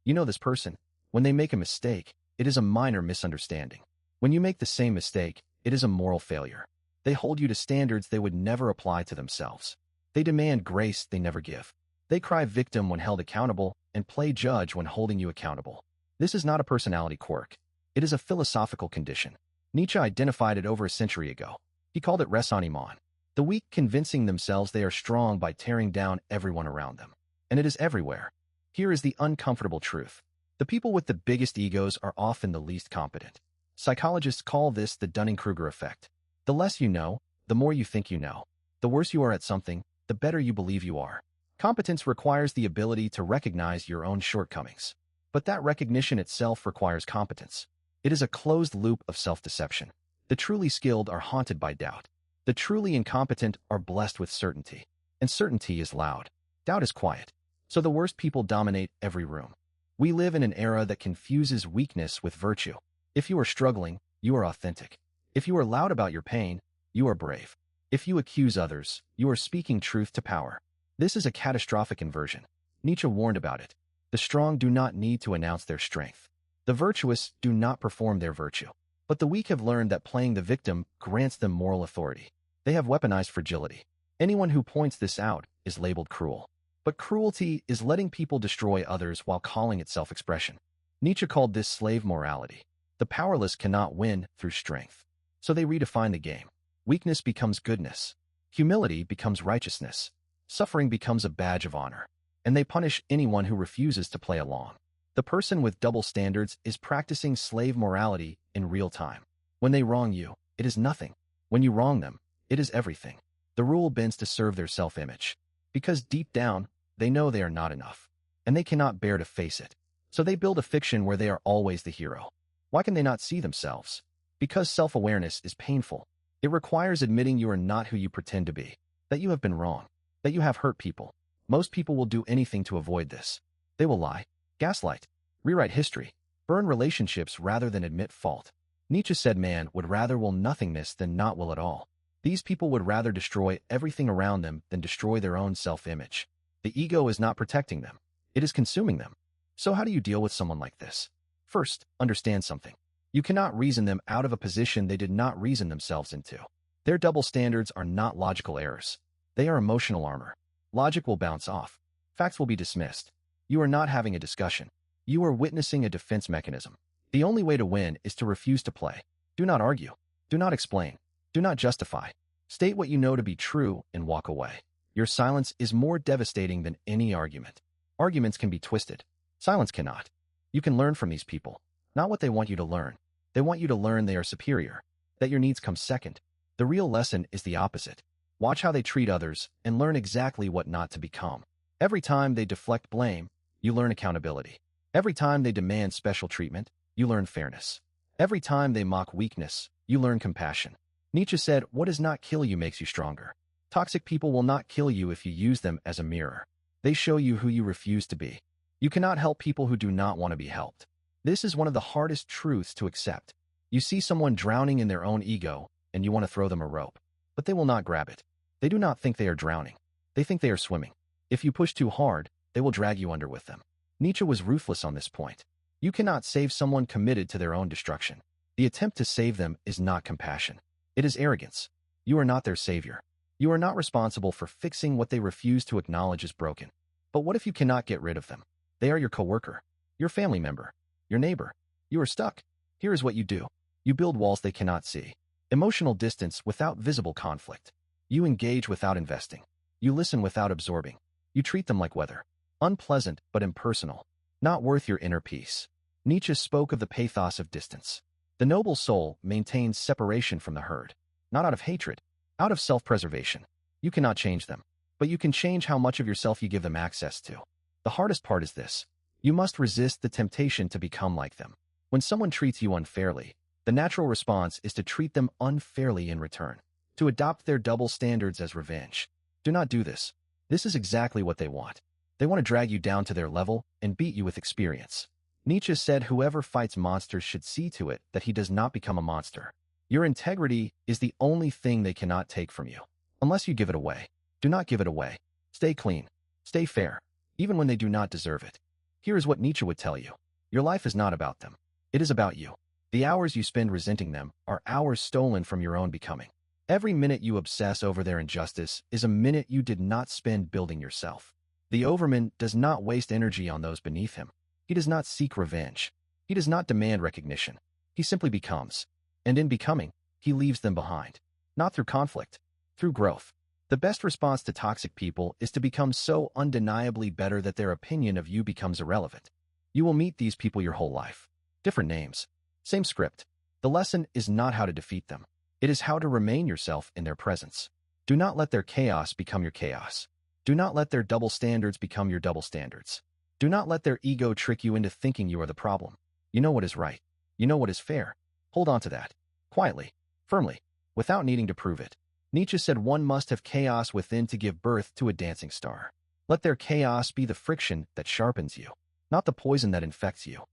You know this person. When they make a mistake, it is a minor misunderstanding. When you make the same mistake, it is a moral failure. They hold you to standards they would never apply to themselves. They demand grace they never give. They cry victim when held accountable and play judge when holding you accountable. This is not a personality quirk. It is a philosophical condition. Nietzsche identified it over a century ago. He called it ressentiment. The weak convincing themselves they are strong by tearing down everyone around them. And it is everywhere. Here is the uncomfortable truth. The people with the biggest egos are often the least competent. Psychologists call this the Dunning-Kruger effect. The less you know, the more you think you know. The worse you are at something, the better you believe you are. Competence requires the ability to recognize your own shortcomings. But that recognition itself requires competence. It is a closed loop of self-deception. The truly skilled are haunted by doubt. The truly incompetent are blessed with certainty. And certainty is loud. Doubt is quiet. So the worst people dominate every room. We live in an era that confuses weakness with virtue. If you are struggling, you are authentic. If you are loud about your pain, you are brave. If you accuse others, you are speaking truth to power. This is a catastrophic inversion. Nietzsche warned about it. The strong do not need to announce their strength. The virtuous do not perform their virtue. But the weak have learned that playing the victim grants them moral authority. They have weaponized fragility. Anyone who points this out is labeled cruel. But cruelty is letting people destroy others while calling it self-expression. Nietzsche called this slave morality. The powerless cannot win through strength. So they redefine the game. Weakness becomes goodness. Humility becomes righteousness. Suffering becomes a badge of honor. And they punish anyone who refuses to play along. The person with double standards is practicing slave morality in real time. When they wrong you, it is nothing. When you wrong them, it is everything. The rule bends to serve their self-image. Because deep down, they know they are not enough. And they cannot bear to face it. So they build a fiction where they are always the hero. Why can they not see themselves? Because self-awareness is painful. It requires admitting you are not who you pretend to be. That you have been wrong. That you have hurt people. Most people will do anything to avoid this. They will lie, gaslight, rewrite history, burn relationships rather than admit fault. Nietzsche said man would rather will nothingness than not will at all. These people would rather destroy everything around them than destroy their own self-image. The ego is not protecting them. It is consuming them. So how do you deal with someone like this? First, understand something. You cannot reason them out of a position they did not reason themselves into. Their double standards are not logical errors. They are emotional armor. Logic will bounce off. Facts will be dismissed. You are not having a discussion. You are witnessing a defense mechanism. The only way to win is to refuse to play. Do not argue. Do not explain. Do not justify. State what you know to be true and walk away. Your silence is more devastating than any argument. Arguments can be twisted. Silence cannot. You can learn from these people. Not what they want you to learn. They want you to learn they are superior, that your needs come second. The real lesson is the opposite. Watch how they treat others and learn exactly what not to become. Every time they deflect blame, you learn accountability. Every time they demand special treatment, you learn fairness. Every time they mock weakness, you learn compassion. Nietzsche said, what does not kill you makes you stronger. Toxic people will not kill you if you use them as a mirror. They show you who you refuse to be. You cannot help people who do not want to be helped. This is one of the hardest truths to accept. You see someone drowning in their own ego, and you want to throw them a rope. But they will not grab it. They do not think they are drowning. They think they are swimming. If you push too hard, they will drag you under with them. Nietzsche was ruthless on this point. You cannot save someone committed to their own destruction. The attempt to save them is not compassion. It is arrogance. You are not their savior. You are not responsible for fixing what they refuse to acknowledge as broken. But what if you cannot get rid of them? They are your coworker, your family member, your neighbor. You are stuck. Here is what you do. You build walls they cannot see. Emotional distance without visible conflict. You engage without investing. You listen without absorbing. You treat them like weather. Unpleasant but impersonal. Not worth your inner peace. Nietzsche spoke of the pathos of distance. The noble soul maintains separation from the herd. Not out of hatred, out of self-preservation. You cannot change them. But you can change how much of yourself you give them access to. The hardest part is this. You must resist the temptation to become like them. When someone treats you unfairly, the natural response is to treat them unfairly in return, to adopt their double standards as revenge. Do not do this. This is exactly what they want. They want to drag you down to their level and beat you with experience. Nietzsche said whoever fights monsters should see to it that he does not become a monster. Your integrity is the only thing they cannot take from you. Unless you give it away. Do not give it away. Stay clean. Stay fair. Even when they do not deserve it. Here is what Nietzsche would tell you. Your life is not about them. It is about you. The hours you spend resenting them are hours stolen from your own becoming. Every minute you obsess over their injustice is a minute you did not spend building yourself. The overman does not waste energy on those beneath him. He does not seek revenge. He does not demand recognition. He simply becomes. And in becoming, he leaves them behind. Not through conflict, through growth. The best response to toxic people is to become so undeniably better that their opinion of you becomes irrelevant. You will meet these people your whole life. Different names. Same script. The lesson is not how to defeat them. It is how to remain yourself in their presence. Do not let their chaos become your chaos. Do not let their double standards become your double standards. Do not let their ego trick you into thinking you are the problem. You know what is right. You know what is fair. Hold on to that. Quietly. Firmly. Without needing to prove it. Nietzsche said one must have chaos within to give birth to a dancing star. Let their chaos be the friction that sharpens you, not the poison that infects you.